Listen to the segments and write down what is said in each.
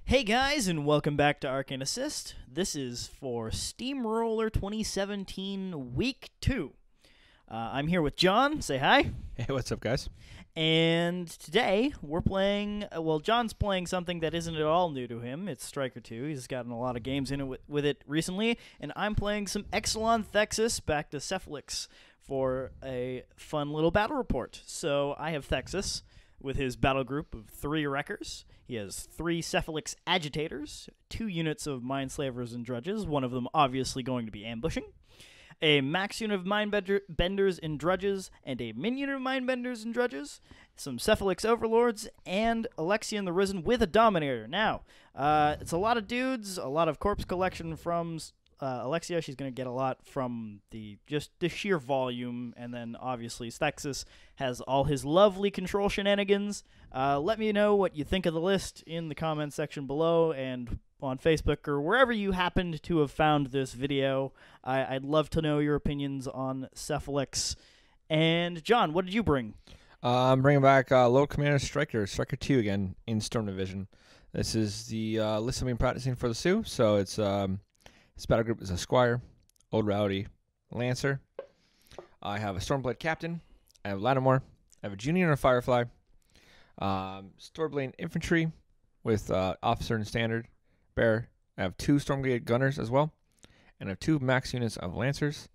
Hey guys, and welcome back to Arcane Assist. This is for Steamroller 2017 Week 2. I'm here with John. Say hi. Hey, what's up, guys? And today we're playing, John's playing something that isn't at all new to him. It's Stryker2. He's gotten a lot of games in it with it recently. And I'm playing some Exulon Thexus back to Cephalyx for a fun little battle report. So I have Thexus with his battle group of 3 wreckers. He has 3 Cephalyx Agitators, 2 units of Mindslavers and Drudges, one of them obviously going to be ambushing, a max unit of Mindbenders and Drudges, and a min unit of Mindbenders and Drudges, some Cephalyx Overlords, and Alexia and the Risen with a Dominator. Now, it's a lot of dudes, a lot of corpse collection from Alexia. She's going to get a lot from the sheer volume, and then obviously Thexus has all his lovely control shenanigans. Let me know what you think of the list in the comment section below and on Facebook or wherever you happened to have found this video. I'd love to know your opinions on Cephalyx. And John, what did you bring? I'm bringing back Lord Commander Stryker2 again in Storm Division. This is the list I've been practicing for the Sioux, so it's this battle group is a Squire, Old Rowdy, Lancer. I have a Stormblade Captain. I have Laddermore. I have a Junior and a Firefly. Stormblade Infantry with Officer and Standard Bearer. I have 2 Stormblade Gunners as well. And I have 2 max units of Lancers.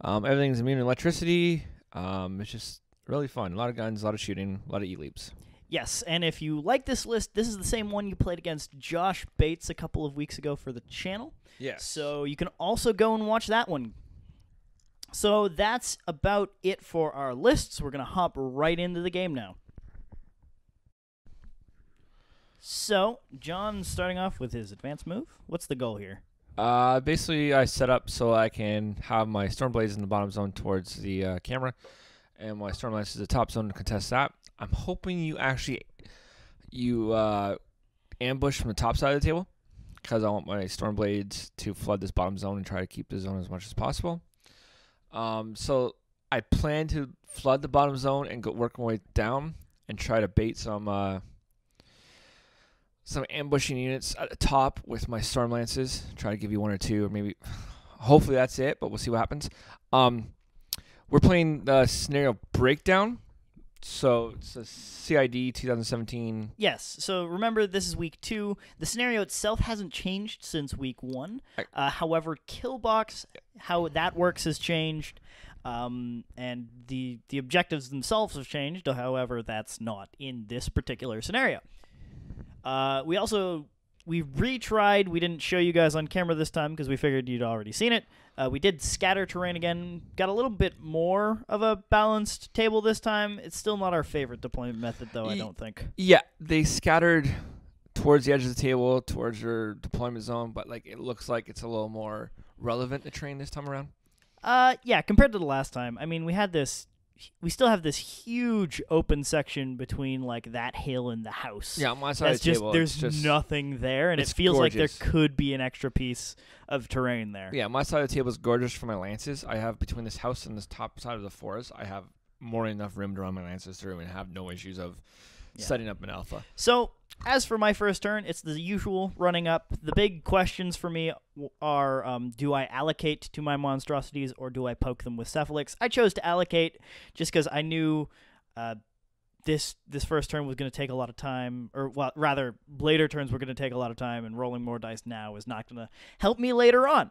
Everything's immune to electricity. It's just really fun. A lot of guns, a lot of shooting, a lot of E-leaps. Yes, and if you like this list, this is the same one you played against Josh Bates a couple of weeks ago for the channel. Yes. So you can also go and watch that one. So that's about it for our lists. We're going to hop right into the game now. So, John's starting off with his advanced move. What's the goal here? Basically, I set up so I can have my Stormblades in the bottom zone towards the camera, and my Stormlance is the top zone to contest that. I'm hoping you actually ambush from the top side of the table, because I want my Stormblades to flood this bottom zone and try to keep the zone as much as possible. So I plan to flood the bottom zone and work my way down and try to bait some ambushing units at the top with my Stormlances. Try to give you 1 or 2, or maybe, hopefully that's it, but we'll see what happens. We're playing the scenario breakdown. So it's a CID 2017. Yes. So remember, this is week 2. The scenario itself hasn't changed since week 1. However, Killbox, how that works has changed, and the objectives themselves have changed. However, that's not in this particular scenario. We retried. We didn't show you guys on camera this time because we figured you'd already seen it. We did scatter terrain again. Got a little bit more of a balanced table this time. It's still not our favorite deployment method, though, I don't think. Yeah, they scattered towards the edge of the table, towards your deployment zone, but it looks like it's a little more relevant to terrain this time around. Yeah, compared to the last time. I mean, we still have this huge open section between that hill and the house. Yeah, on my side of the table, there's nothing there, and it feels gorgeous. like there could be an extra piece of terrain there. Yeah, my side of the table is gorgeous for my lances. I have, between this house and this top side of the forest, I have more than enough room to run my lances through and have no issues of setting up an alpha. So, as for my first turn, it's the usual running up. The big questions for me are, do I allocate to my monstrosities or do I poke them with Cephalyx? I chose to allocate just because I knew this first turn was going to take a lot of time, or rather, later turns were going to take a lot of time, and rolling more dice now is not going to help me later on.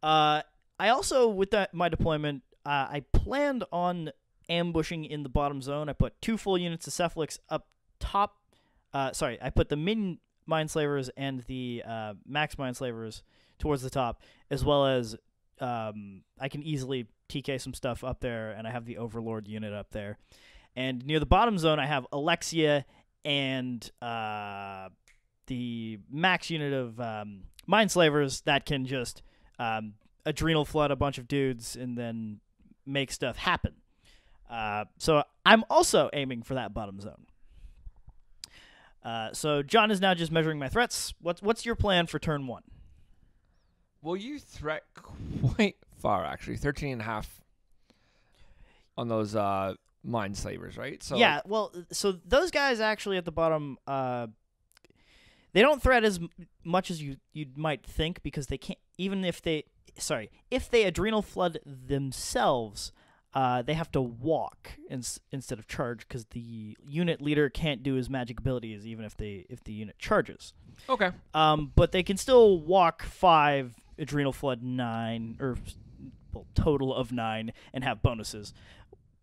I also, with my deployment, I planned on ambushing in the bottom zone. I put 2 full units of Cephalyx up top. I put the min Mindslavers and the max Mindslavers towards the top, as well as I can easily TK some stuff up there, and I have the Overlord unit up there. And near the bottom zone, I have Alexia and the max unit of Mindslavers that can just adrenal flood a bunch of dudes and then make stuff happen. So I'm also aiming for that bottom zone. So John is now just measuring my threats. What's your plan for turn 1? Well, you threat quite far, actually. 13.5 on those Mindslavers, right? So yeah, well, so those guys actually at the bottom, They don't threat as much as you might think, because they can't. Even if they adrenal flood themselves, they have to walk instead of charge, because the unit leader can't do his magic abilities even if the unit charges. Okay. But they can still walk 5, adrenal flood 9, or total of 9, and have bonuses.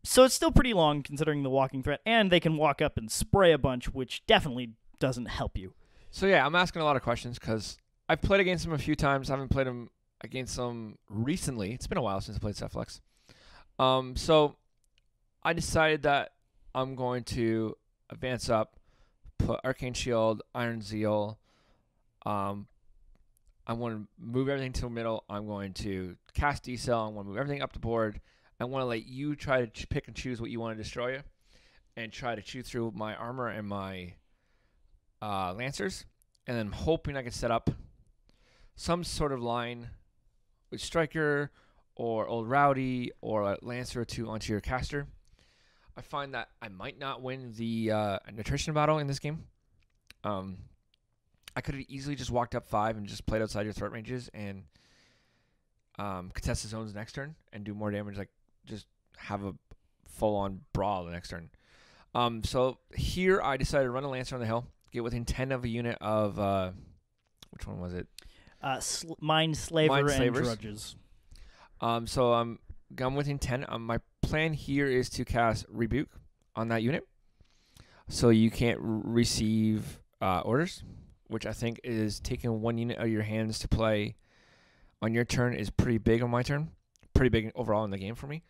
So it's still pretty long considering the walking threat, and they can walk up and spray a bunch, which definitely doesn't help you. So yeah, I'm asking a lot of questions because I've played against him a few times. I haven't played him against him recently. It's been a while since I played Cephalyx. So I decided that I'm going to advance up, put Arcane Shield, Iron Zeal. I'm going to move everything to the middle. I'm going to cast D-Cell. I'm going to move everything up the board. I want to let you try to pick and choose what you want to destroy, and try to chew through my armor and my Lancers, and then I'm hoping I can set up some sort of line with Stryker or Old Rowdy or a Lancer or 2 onto your caster. I find that I might not win the nutrition battle in this game. I could have easily just walked up 5 and just played outside your threat ranges and contest the zones next turn and do more damage, like just have a full-on brawl the next turn. So here I decided to run a Lancer on the hill, get within 10 of a unit of, which one was it? Mind Slaver and Drudges. So I'm within 10. My plan here is to cast Rebuke on that unit, so you can't receive orders, which I think is taking 1 unit out of your hands to play on your turn is pretty big on my turn. Pretty big overall in the game for me.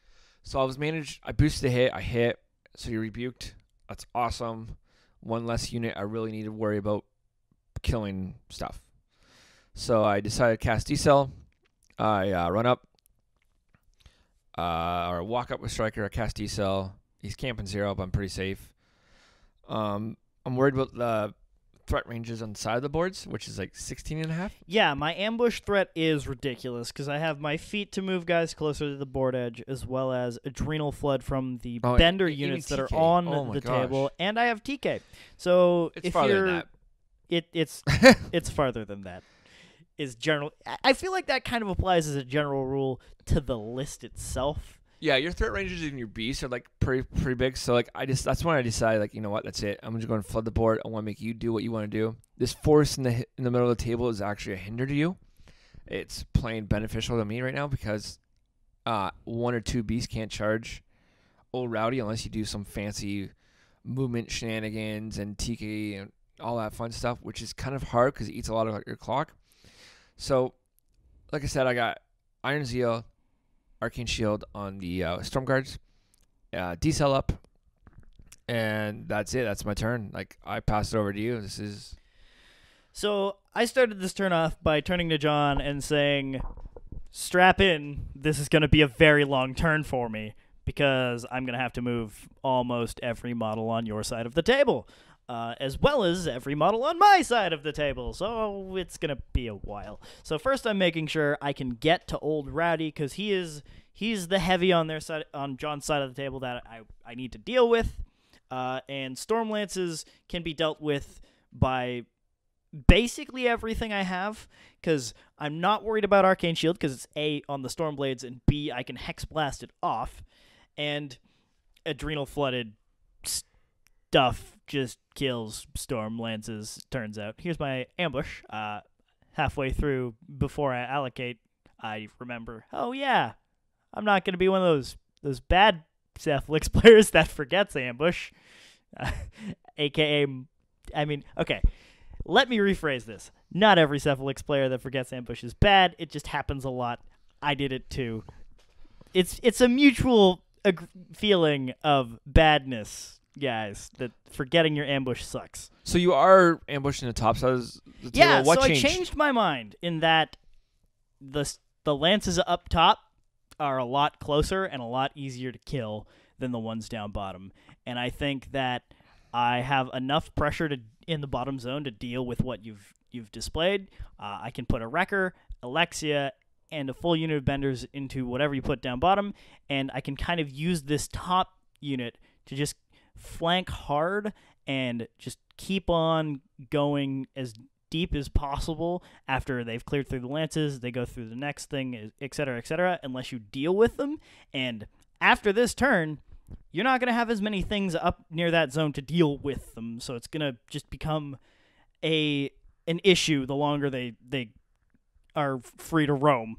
So I boosted the hit, I hit, so you rebuked. That's awesome. 1 less unit I really need to worry about killing stuff. So I decided to cast D-Cell. I run up, or walk up with Stryker. I cast D-Cell. He's camping 0, but I'm pretty safe. I'm worried about the threat ranges on the side of the boards, which is like 16.5. Yeah, my ambush threat is ridiculous because I have my feet to move guys closer to the board edge, as well as adrenal flood from the bender units that are on the table, and I have TK. So it's farther than that. It's farther than that. Is general. I feel like that kind of applies as a general rule to the list itself. Yeah, your threat ranges and your beasts are like pretty big. So like that's when I decided, like, you know what, that's it. I'm just going to flood the board. I want to make you do what you want to do. This force in the middle of the table is actually a hinder to you. It's plain beneficial to me right now because 1 or 2 beasts can't charge Old Rowdy unless you do some fancy movement shenanigans and TK and all that fun stuff, which is kind of hard because it eats a lot of your clock. So, like I said, I got Iron Zeal, Arcane Shield on the Storm Guards, D-Cell up, and that's it. That's my turn. Like, I pass it over to you. So, I started this turn off by turning to John and saying, strap in, this is going to be a very long turn for me, because I'm going to have to move almost every model on your side of the table. As well as every model on my side of the table, so it's going to be a while. So first I'm making sure I can get to Old Rowdy, because he's the heavy on their side, on John's side of the table that I need to deal with. And Storm Lances can be dealt with by basically everything I have, because I'm not worried about Arcane Shield, because it's A, on the Storm Blades, and B, I can Hex Blast it off, and Adrenal Flooded stuff just kills Storm Lances, turns out. Here's my ambush. Halfway through, before I allocate, I remember, oh yeah, I'm not going to be one of those bad Cephalyx players that forgets ambush. AKA, I mean, okay, let me rephrase this. Not every Cephalyx player that forgets ambush is bad. It just happens a lot. I did it too. It's a mutual feeling of badness, guys, that forgetting your ambush sucks. So you are ambushing the top side of the table? Yeah, what so changed? I changed my mind in that the lances up top are a lot closer and a lot easier to kill than the ones down bottom. And I think that I have enough pressure in the bottom zone to deal with what you've displayed. I can put a Wrecker, Alexia, and a full unit of benders into whatever you put down bottom, and I can kind of use this top unit to just flank hard and just keep on going as deep as possible after they've cleared through the lances. They go through the next thing, etc., unless you deal with them. And after this turn, you're not going to have as many things up near that zone to deal with them, so it's going to just become an issue the longer they are free to roam.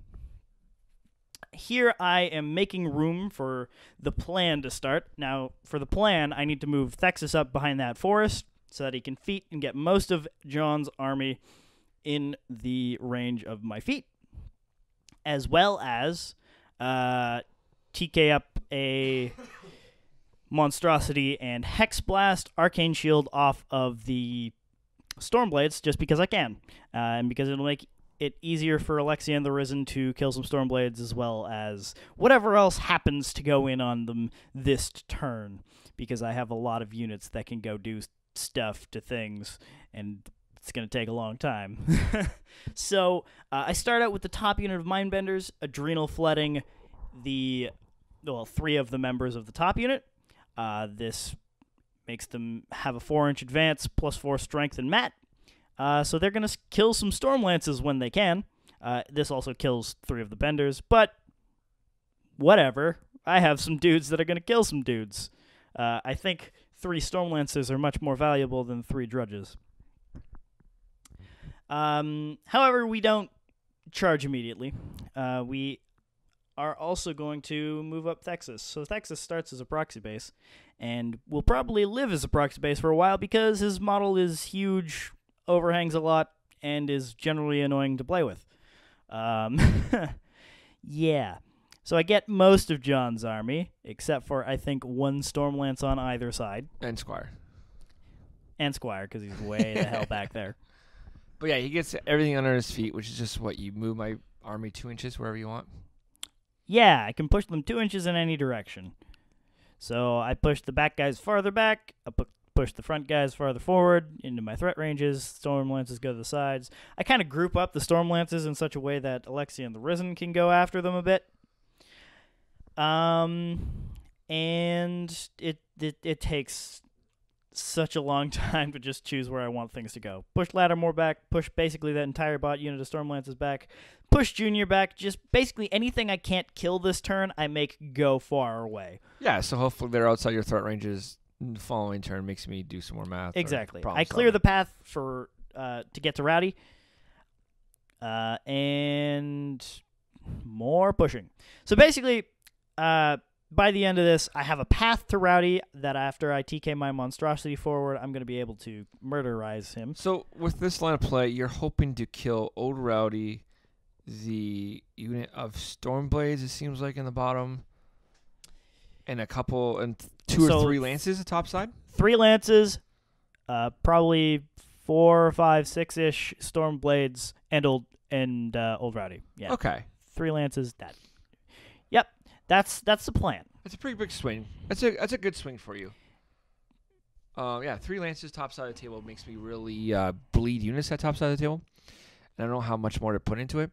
Here I am making room for the plan to start. Now, for the plan, I need to move Thexus up behind that forest so that he can feet and get most of John's army in the range of my feet, as well as TK up a Monstrosity and Hex Blast Arcane Shield off of the Stormblades just because I can, and because it'll make it easier for Alexia and the Risen to kill some Stormblades, as well as whatever else happens to go in on them this turn, because I have a lot of units that can go do stuff to things, and it's going to take a long time. So I start out with the top unit of Mindbenders, Adrenal Flooding three of the members of the top unit. This makes them have a 4-inch advance, plus 4 strength and mat. So they're going to kill some Stormlances when they can. This also kills 3 of the Benders, but whatever. I have some dudes that are going to kill some dudes. I think 3 Stormlances are much more valuable than 3 Drudges. However, we don't charge immediately. We are also going to move up Thexus. So Thexus starts as a proxy base, and will probably live as a proxy base for a while because his model is huge, overhangs a lot, and is generally annoying to play with. Yeah. So I get most of John's army, except for, I think, 1 Stormlance on either side. And Squire. And Squire, because he's way the hell back there. But yeah, he gets everything under his feet, which is just what, you move my army 2 inches wherever you want? Yeah, I can push them 2 inches in any direction. So I push the back guys farther back, I push the front guys farther forward into my threat ranges, Stormlances go to the sides. I kind of group up the Stormlances in such a way that Alexia and the Risen can go after them a bit. And it takes such a long time to just choose where I want things to go. Push Laddermore back, push basically that entire bot unit of Stormlances back, push Junior back, just basically anything I can't kill this turn, I make go far away. Yeah, so hopefully they're outside your threat ranges. The following turn makes me do some more math. Exactly. I clear the path for to get to Rowdy, and more pushing. So basically, by the end of this, I have a path to Rowdy that after I TK my Monstrosity forward, I'm going to be able to murderize him. So with this line of play, you're hoping to kill Old Rowdy, the unit of Stormblades, it seems like, in the bottom, and a couple, and 2 or 3 lances at top side? 3 lances, probably 4 or 5, 6-ish Stormblades, and Old Rowdy. Yeah. Okay. 3 lances, that. Yep. That's the plan. That's a pretty big swing. That's a good swing for you. Yeah, 3 lances top side of the table makes me really bleed units at top side of the table. And I don't know how much more to put into it.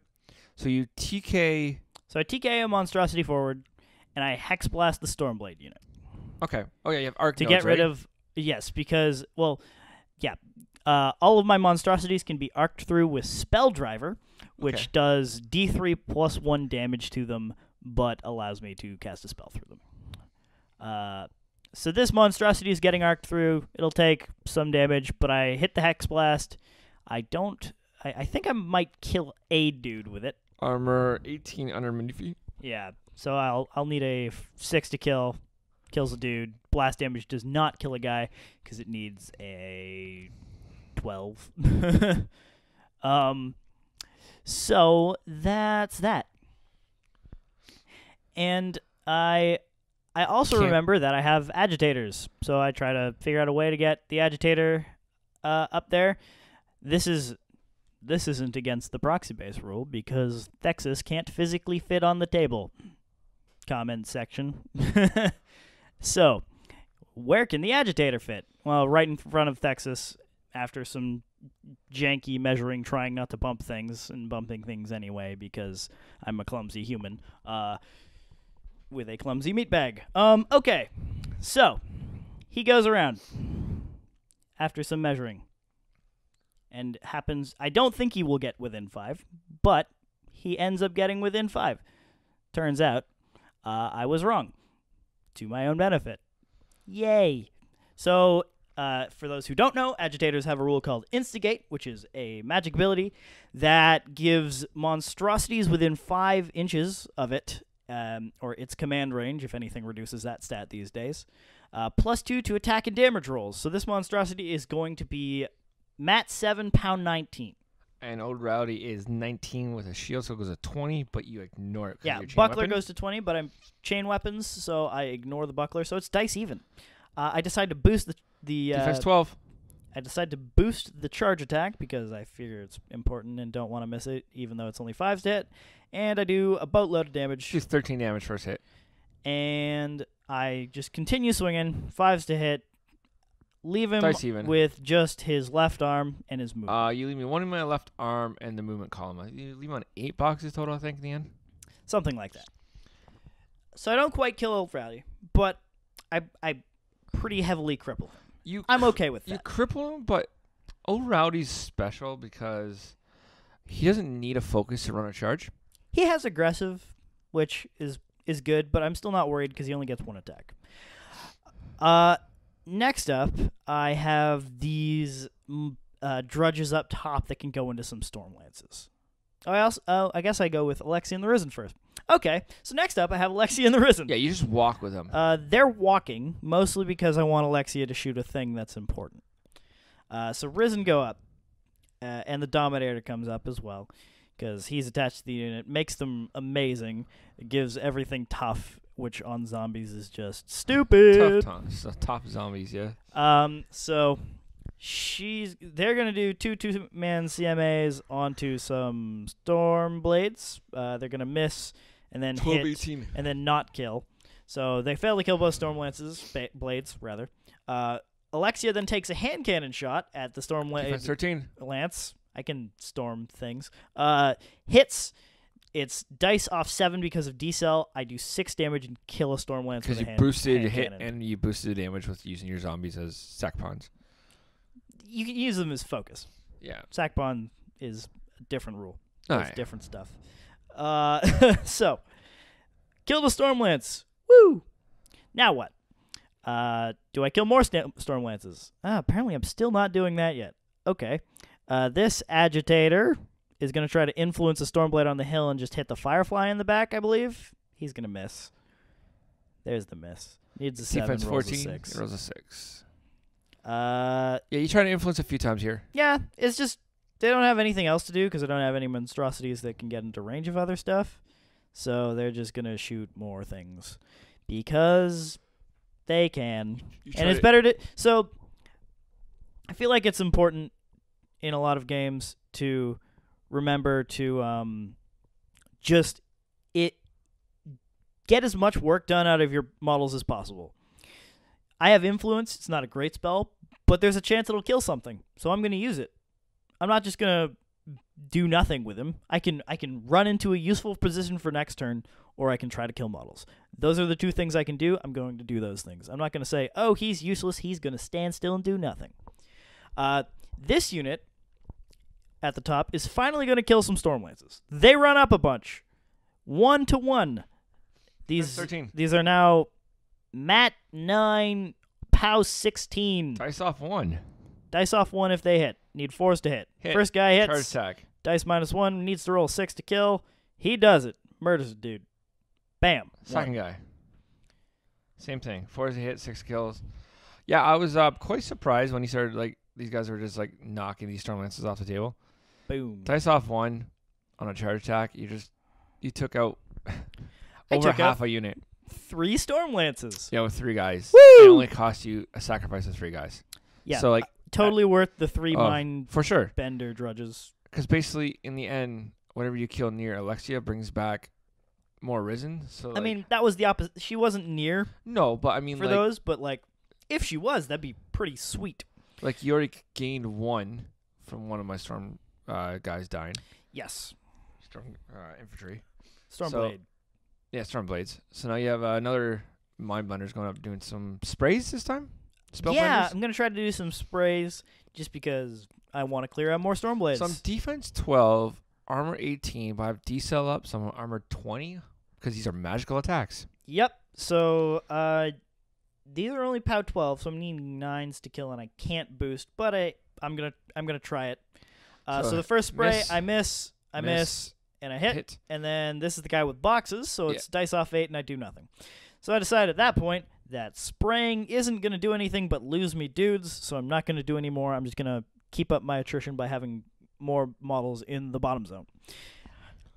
So you TK. So I TK a Monstrosity forward, and I Hex Blast the Stormblade unit. Okay. Oh yeah, you have arc to nodes, get rid right? of. Yes, because yeah. All of my Monstrosities can be arced through with Spell Driver, which does D3 plus 1 damage to them, but allows me to cast a spell through them. So this Monstrosity is getting arced through. It'll take some damage, but I hit the Hex Blast. I think I might kill a dude with it. Armor 18 under mini feet. Yeah, so I'll need a 6 to kill. Kills a dude. Blast damage does not kill a guy because it needs a 12. So that's that. And I also remember that I have agitators, so I try to figure out a way to get the agitator up there. This isn't against the proxy base rule because Thexus can't physically fit on the table. Comment section. So, where can the agitator fit? Well, right in front of Thexus, after some janky measuring, trying not to bump things, and bumping things anyway because I'm a clumsy human. With a clumsy meat bag. Okay, so he goes around. after some measuring. And happens, I don't think he will get within 5, but he ends up getting within 5. Turns out, I was wrong. To my own benefit. Yay. So, for those who don't know, agitators have a rule called Instigate, which is a magic ability that gives monstrosities within 5 inches of it, or its command range, if anything reduces that stat these days, +2 to attack and damage rolls. So this monstrosity is going to be Mat 7, pound 19. And old Rowdy is 19 with a shield, so it goes to 20, but you ignore it. Yeah, buckler goes to 20, but I'm chain weapons, so I ignore the buckler, so it's dice even. I decide to boost the defense 12. I decide to boost the charge attack because I figure it's important and don't want to miss it, even though it's only 5s to hit. And I do a boatload of damage. She's 13 damage first hit. And I just continue swinging, 5s to hit. Leave him with just his left arm and his movement. You leave me 1 in my left arm and the movement column. You leave me on 8 boxes total, I think, in the end. Something like that. So I don't quite kill old Rowdy, but I pretty heavily cripple him. I'm okay with that. You cripple him, but old Rowdy's special because he doesn't need a focus to run a charge. He has aggressive, which is good, but I'm still not worried because he only gets 1 attack. Next up, I have these drudges up top that can go into some storm lances. I guess I go with Alexia and the Risen first. Okay, so next up, I have Alexia and the Risen. Yeah, you just walk with them. They're walking, mostly because I want Alexia to shoot a thing that's important. So Risen go up, and the Dominator comes up as well, because he's attached to the unit. Makes them amazing. It gives everything tough, which on zombies is just stupid. Tough zombies, yeah. So they're gonna do 2-2-man CMAs onto some storm blades. They're gonna miss and then 12, hit 18. and then not kill. So they fail to kill both storm blades rather. Alexia then takes a hand cannon shot at the storm lance. I can storm things. Hits. It's dice off 7 because of decel. I do 6 damage and kill a storm lance with a hand. Because you boosted hit cannon. and you boosted the damage with using your zombies as sack pawns. You can use them as focus. Yeah. Sack pawn is a different rule. It's different stuff. So, kill the storm lance. Woo! Now what? Do I kill more storm lances? Apparently I'm still not doing that yet. Okay. This agitator is going to try to influence a Stormblade on the hill and just hit the Firefly in the back, I believe. He's going to miss. There's the miss. Needs a 7, Defense rolls 14, a 6. Rolls a 6. Yeah, you try to influence a few times here. Yeah, it's just they don't have anything else to do because they don't have any monstrosities that can get into range of other stuff. So they're just going to shoot more things because they can. And it's better to... So I feel like it's important in a lot of games to remember to just get as much work done out of your models as possible. I have influence. It's not a great spell, but there's a chance it'll kill something, so I'm going to use it. I'm not just going to do nothing with him. I can run into a useful position for next turn, or I can try to kill models. Those are the 2 things I can do. I'm going to do those things. I'm not going to say, oh, he's useless. He's going to stand still and do nothing. This unit at the top is finally going to kill some storm lances. They run up a bunch. 1-to-1. These are now Mat 9, Pow 16. Dice off 1. Dice off 1 if they hit. Need 4s to hit. First guy hits. Charge attack. Dice -1. Needs to roll 6 to kill. He does it. Murders a dude. Bam. Second guy. Same thing. 4s to hit, 6 kills. Yeah, I was quite surprised when he started, these guys were just, knocking these storm lances off the table. Boom. Dice off 1 on a charge attack. You took out over half a unit. 3 storm lances. Yeah, with 3 guys. Woo! It only cost you a sacrifice of 3 guys. Yeah. So totally worth the 3 mind for sure. bender drudges. Because basically, in the end, whatever you kill near Alexia brings back more Risen. So I mean, that was the opposite. She wasn't near. No, but I mean, for those, but if she was, that'd be pretty sweet. You already gained 1 from one of my storm guys dying. Yes. Storm infantry. Stormblade. Yeah, Stormblades. So now you have another Mind Blender's going up doing some sprays this time? Yeah, I'm going to try to do some sprays just because I want to clear out more Stormblades. So I'm defense 12, armor 18, but I have decel up, so I'm armor 20 because these are magical attacks. Yep. So these are only POW 12, so I'm needing 9s to kill, and I can't boost, but I'm gonna try it. So the first spray, I miss, and I hit, and then this is the guy with boxes, so it's dice off 8, and I do nothing. So I decided at that point that spraying isn't gonna do anything but lose me dudes, so I'm not gonna do any more. I'm just gonna keep up my attrition by having more models in the bottom zone.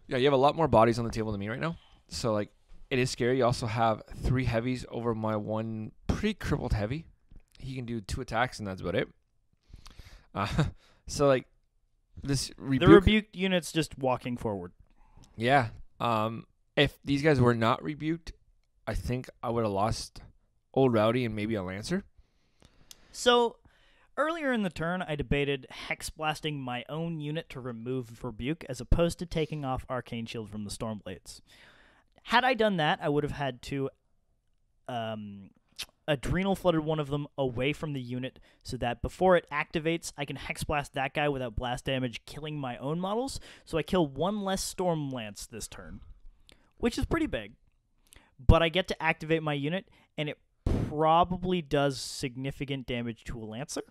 Yeah, you have a lot more bodies on the table than me right now, so like it is scary. You also have 3 heavies over my one pretty crippled heavy. He can do 2 attacks, and that's about it. So like this rebuke, the rebuked unit's just walking forward. Yeah. If these guys were not rebuked, I think I would have lost old Rowdy and maybe a Lancer. So earlier in the turn, I debated hex blasting my own unit to remove rebuke as opposed to taking off Arcane Shield from the Stormblades. Had I done that, I would have had to Adrenal flooded one of them away from the unit so that before it activates, I can hex blast that guy without blast damage, killing my own models. So I kill 1 less Storm Lance this turn, which is pretty big. But I get to activate my unit, and it probably does significant damage to a Lancer.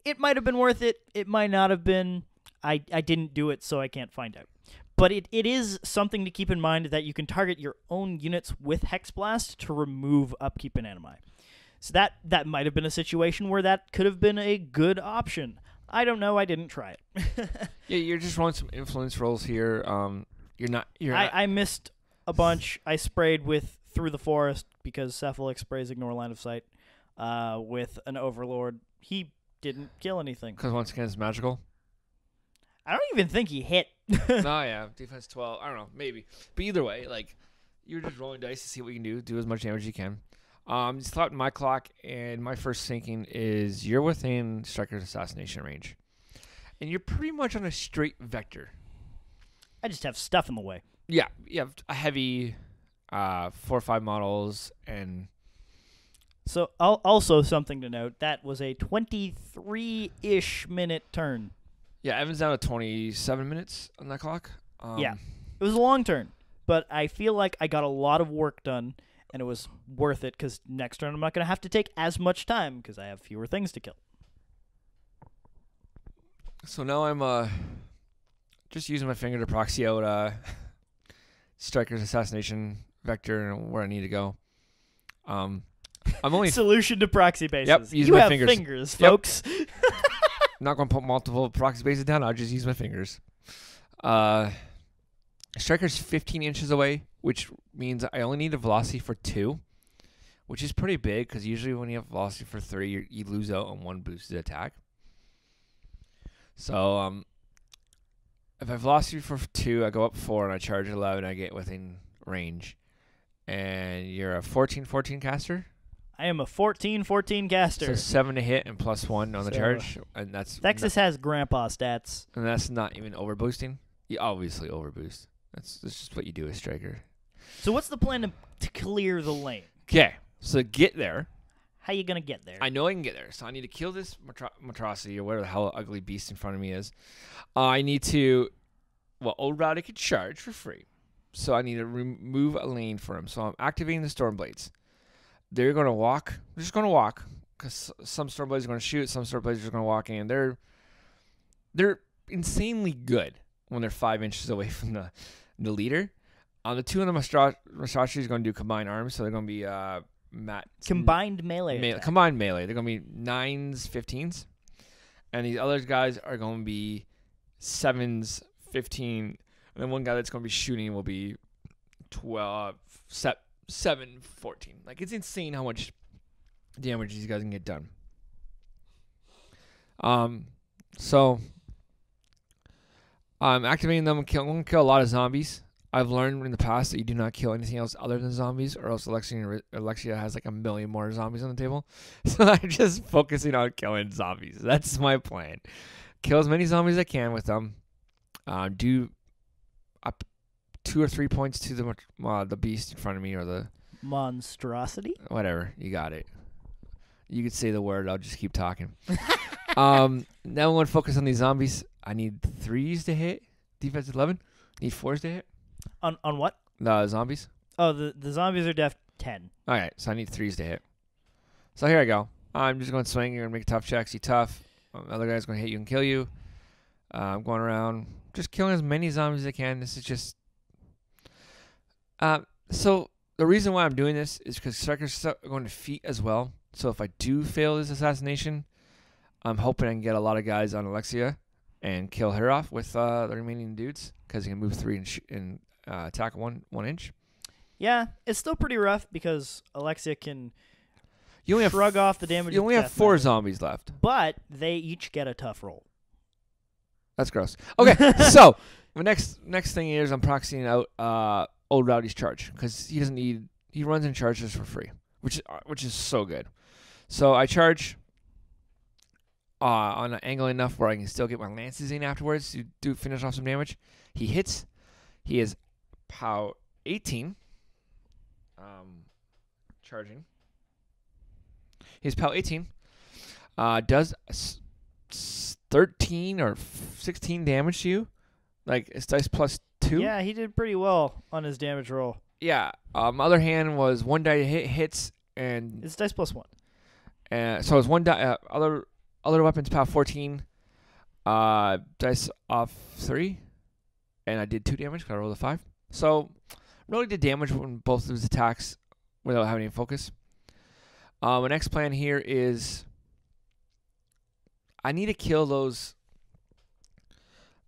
It might have been worth it. It might not have been. I didn't do it, so I can't find out. But it is something to keep in mind that you can target your own units with Hex Blast to remove upkeep and animi. So that might have been a situation where that could have been a good option. I don't know. I didn't try it. Yeah, you're just rolling some influence rolls here. I missed a bunch. I sprayed through the forest because Cephalyx sprays ignore line of sight with an Overlord. He didn't kill anything. Because once again, it's magical. I don't even think he hit. No, yeah. Defense 12. I don't know. Maybe. But either way, like, you're just rolling dice to see what you can do. Do as much damage as you can. Just thought my clock, and my first thinking is you're within Stryker's assassination range. And you're pretty much on a straight vector. I just have stuff in the way. Yeah. You have a heavy 4 or 5 models, and... So, also something to note, that was a 23-ish minute turn. Yeah, Evan's down to 27 minutes on that clock. Yeah, it was a long turn, but I feel like I got a lot of work done, and it was worth it because next turn I'm not going to have to take as much time because I have fewer things to kill. So now I'm just using my finger to proxy out Stryker's assassination vector and where I need to go. I'm only solution to proxy bases. Yep, use you my have fingers, folks. Not going to put multiple proxy bases down. I'll just use my fingers. Stryker's 15 inches away, which means I only need a velocity for 2, which is pretty big because usually when you have velocity for 3, you lose out on 1 boosted attack. So if I have velocity for 2, I go up 4 and I charge 11. I get within range. And you're a 14-14 caster? I am a 14-14 caster. So 7 to hit and +1 on the charge, and that's Thexus has grandpa stats, and that's not even overboosting. You obviously overboost. That's just what you do with Stryker. So what's the plan to clear the lane? Okay, so get there. How you gonna get there? I know I can get there, so I need to kill this monstrosity or whatever the hell ugly beast in front of me is. I need to. Well, old Rowdy could charge for free, so I need to remove a lane for him. So I'm activating the Stormblades. They're going to walk. They're just going to walk because some Stormblades are going to shoot. Some Stormblades are going to walk in. They're insanely good when they're 5 inches away from the leader. The 2 of the monstrosities are going to do combined arms, so they're going to be combined melee. Combined melee. They're going to be 9s, 15s, and these other guys are going to be 7s, 15, and then one guy that's going to be shooting will be 12, 7, 14. Like, it's insane how much damage these guys can get done. So I'm activating them. I'm going to kill a lot of zombies. I've learned in the past that you do not kill anything else other than zombies, or else Alexia has like 1 million more zombies on the table. So I'm just focusing on killing zombies. That's my plan. Kill as many zombies as I can with them. Do up 2 or 3 points to the beast in front of me, or the monstrosity. Whatever, you got it. You could say the word. I'll just keep talking. Now I'm going to focus on these zombies. I need 3s to hit. Defense 11. Need 4s to hit. On what? The zombies. Oh, the zombies are def 10. All right, so I need 3s to hit. So here I go. I'm just going to swing. You're going to make tough checks. You tough. Other guy's going to hit you and kill you. I'm going around just killing as many zombies as I can. This is just... So the reason why I'm doing this is because Stryker's going to feat as well. So if I do fail this assassination, I'm hoping I can get a lot of guys on Alexia and kill her off with the remaining dudes because he can move 3 and attack 1 inch. Yeah, it's still pretty rough because Alexia can You only shrug off the damage. You only have 4 zombies left. But they each get a tough roll. That's gross. Okay, so the next thing is I'm proxying out old Rowdy's charge because he doesn't need. He runs in charges for free, which is so good. So I charge on an angle enough where I can still get my lances in afterwards to do finish off some damage. He hits. He is POW 18. Charging. He's POW 18. Does 13 or 16 damage to you. Like, it's dice plus 2. Yeah, he did pretty well on his damage roll. Yeah. Other hand was 1 die to hits, and... It's dice plus 1. So it was 1 die... Other weapons, POW 14. Dice off 3. And I did 2 damage because I rolled a 5. So, really did damage when both of his attacks without having any focus. My next plan here is I need to kill those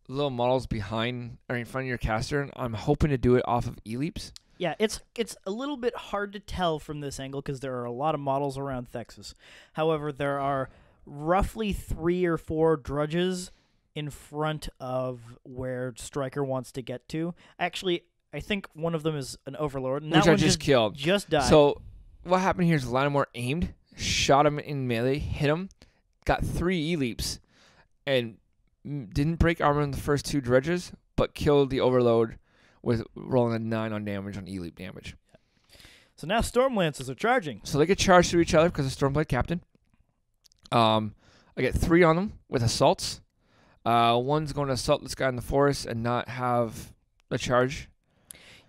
little models behind or in front of your caster, and I'm hoping to do it off of E-leaps. Yeah, it's a little bit hard to tell from this angle because there are a lot of models around Thexus. However, there are roughly 3 or 4 drudges in front of where Stryker wants to get to. Actually, I think one of them is an Overlord. And Which that I one just killed. Just died. So what happened here is Laddermore aimed, shot him in melee, hit him, got 3 E-leaps, and didn't break armor in the first 2 Drudges, but killed the Overlord with rolling a 9 on damage on E-leap damage. So now Stormlances are charging. So they get charged to each other because of Stormblade Captain. I get 3 on them with assaults. One's going to assault this guy in the forest and not have a charge.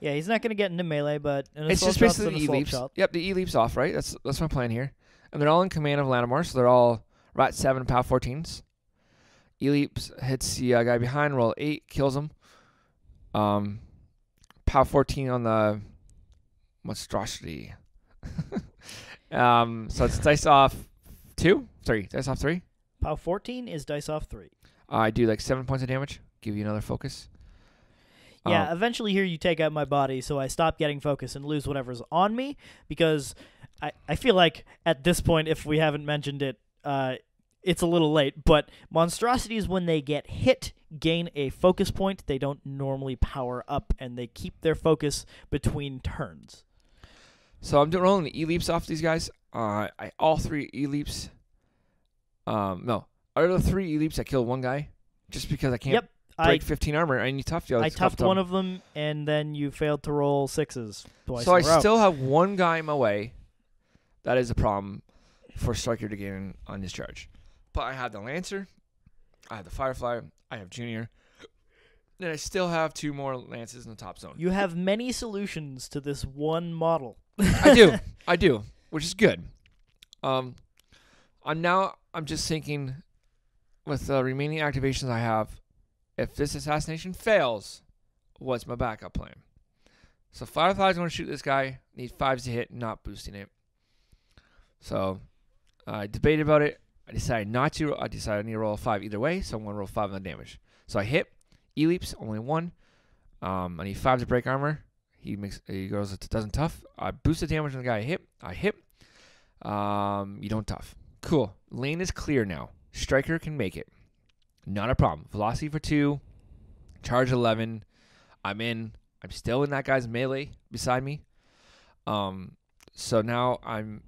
Yeah, he's not going to get into melee, but an It's assault just shot's basically an assault E-leaps. shot. Yep, the E-leaps off, right? That's my plan here. And they're all in command of Laddermore, so they're all Rat 7 POW 14s. E-leaps hits the guy behind, roll 8, kills him. POW 14 on the monstrosity. So it's dice off 2? 3. Dice off 3? POW 14 is dice off 3. I do like 7 points of damage. Give you another focus. Yeah, eventually here you take out my body, so I stop getting focus and lose whatever's on me, because I feel like at this point, if we haven't mentioned it, it's a little late, but monstrosities, when they get hit, gain a focus point. They don't normally power up, and they keep their focus between turns. So I'm rolling the E-leaps off these guys. All 3 E-leaps. No. Out of the 3 E-leaps, I killed 1 guy just because I can't break 15 armor. I need tough. I toughed one of them, and then you failed to roll 6s twice So I in a row. still have 1 guy in my way. That is a problem for Stryker to get in on his charge. But I have the Lancer. I have the Firefly. I have Junior. And I still have 2 more Lances in the top zone. You have many solutions to this one model. I do, which is good. I'm just thinking with the remaining activations I have, if this assassination fails, what's my backup plan? So Firefly's going to shoot this guy. Need 5s to hit, not boosting it. So I debated about it. I decided not to. I decided I need to roll a 5 either way, so I'm going to roll 5 on the damage. So I hit. E-leaps, only 1. I need 5 to break armor. He goes, it doesn't tough. I boost the damage on the guy I hit. You don't tough. Cool. Lane is clear now. Stryker can make it. Not a problem. Velocity for 2. Charge 11. I'm in. I'm still in that guy's melee beside me. So now I'm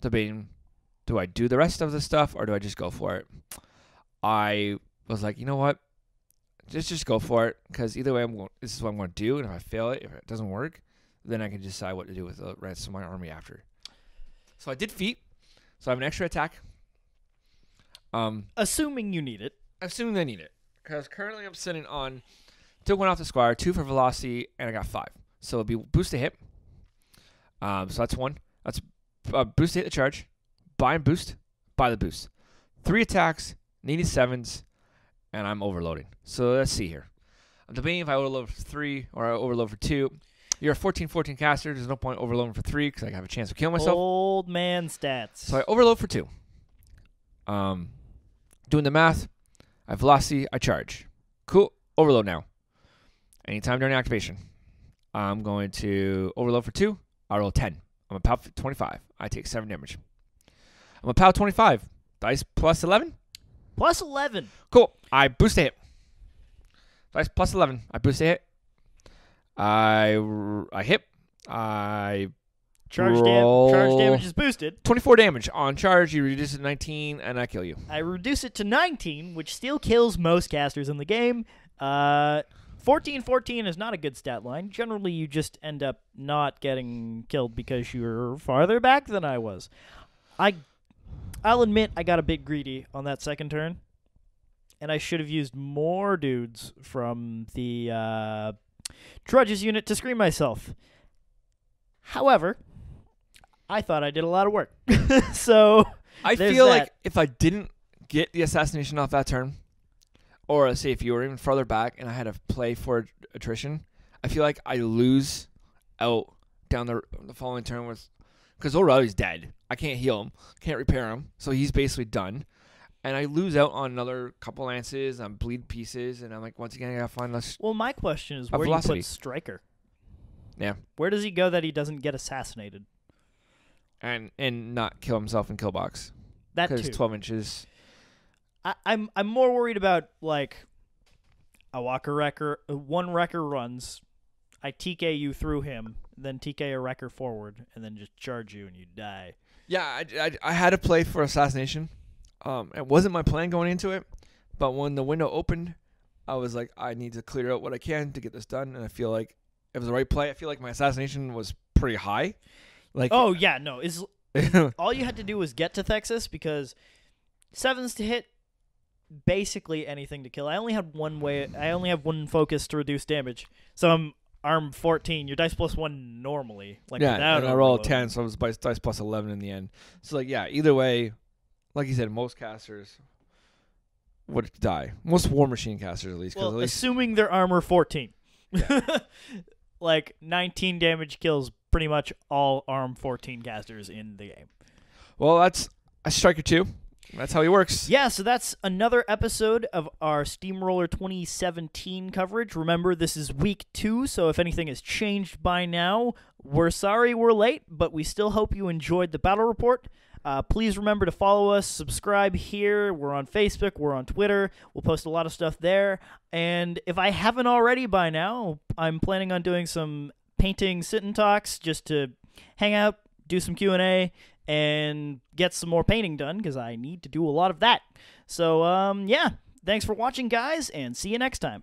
debating, do I do the rest of the stuff or do I just go for it? I was like, you know what? Just go for it, because either way, this is what I'm going to do, and if I fail it, if it doesn't work, then I can decide what to do with the rest of my army after. So I did feat. So I have an extra attack. Assuming you need it. Assuming I need it. Because currently I'm sitting on, took one off the Squire, 2 for velocity, and I got 5. So it'll be boost to hit. So that's 1. That's boost to hit the charge. Buy and boost. Buy the boost. 3 attacks, needing 7s, and I'm overloading. So let's see here. I'm debating if I overload for 3 or I overload for 2. You're a 14-14 caster. There's no point overloading for 3 because I have a chance of killing myself. Old man stats. So I overload for 2. Doing the math, I have velocity, I charge. Cool. Overload now. Anytime during activation. I'm going to overload for 2. I roll 10. I'm a POW 25. I take 7 damage. I'm a POW 25. Dice plus 11? Plus 11. Cool. I boost a hit. Dice plus 11. I boost a hit. I hit. I Charge damage is boosted. 24 damage. On charge, you reduce it to 19, and I kill you. I reduce it to 19, which still kills most casters in the game. 14-14 is not a good stat line. Generally, you just end up not getting killed because you're farther back than I was. I'll admit I got a bit greedy on that second turn, and I should have used more dudes from the Drudges unit to screen myself. However, I thought I did a lot of work. So I feel like if I didn't get the assassination off that turn, or let's say if you were even further back and I had to play for attrition, I feel like I lose out down the following turn with, because Rowdy's dead. I can't heal him, can't repair him, so he's basically done. And I lose out on another couple lances, I'm bleed pieces, and I'm like, once again, I gotta find less. Well, my question is, where do you put Stryker? Yeah. Where does he go that he doesn't get assassinated? And not kill himself in kill box. That too. Because 12 inches. I'm more worried about, like, one wrecker runs, I TK you through him, then TK a wrecker forward, and then just charge you and you die. Yeah, I had to play for assassination. It wasn't my plan going into it, but when the window opened, I was like, I need to clear out what I can to get this done, and I feel like it was the right play. I feel like my assassination was pretty high. Like, oh yeah, no, all you had to do was get to Thexus, because 7s to hit, basically anything to kill. I only have one focus to reduce damage, so I'm arm 14. Your dice plus 1 normally, like, yeah, without and I roll a 10, so it was dice plus 11 in the end. So like, yeah, either way, like you said, most casters would die. Most War Machine casters, at least. Well, at least, assuming they're armor 14. Yeah. Like, 19 damage kills pretty much all arm 14 casters in the game. Well, that's a Stryker2. That's how he works. Yeah, so that's another episode of our Steamroller 2017 coverage. Remember, this is week 2, so if anything has changed by now, we're sorry we're late, but we still hope you enjoyed the battle report. Please remember to follow us, subscribe here. We're on Facebook, we're on Twitter. We'll post a lot of stuff there. And if I haven't already by now, I'm planning on doing some painting sit-and talks just to hang out, do some Q&A, and get some more painting done, because I need to do a lot of that. So, yeah, thanks for watching, guys, and see you next time.